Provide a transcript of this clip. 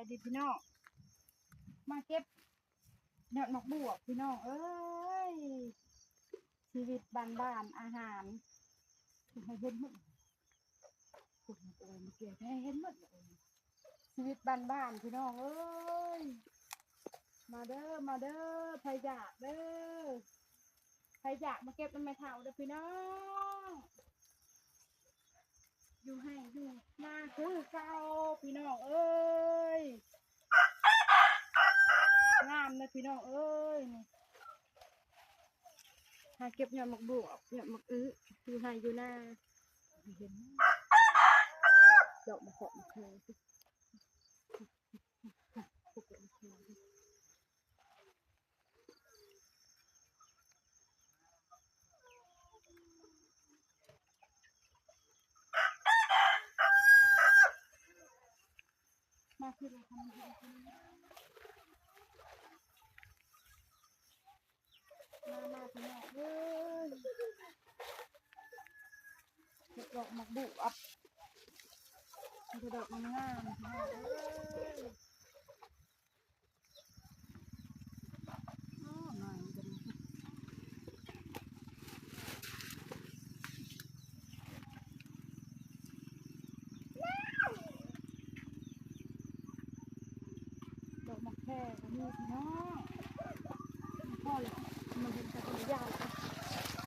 ดีพี่น้องมาเก็บยอดมะบวบพี่น้องเอ้ยชีวิตบ้านๆอาหารให้เห็นหมดคุณโอ้ยมาเก็บให้เห็นหมดเลยชีวิตบ้านๆพี่น้องเอ้ยมาเด้อมาเด้อใครอยากเด้อใครอยากมาเก็บน้ำไม้เท้าเด้อพี่น้องอยู่ให้อยู่หน้าคือเก่าพี่น้องเอ้ยงามเลยพี่น้องเอ้ยหาเก็บยอดมะบวบยอดมะอยู่ให้อยู่หน้าเห็นดอกมะขามะเขือมาคือเราทำอะไรกันมาพี่น้องเอ้ยดอกมะบวบมันจะดอกงามพี่น้องเอ้ยอ๋อมากันดอกมะแค่ก็มีพี่น้องพ่อเลยมันเป็นกระดิ่งยาว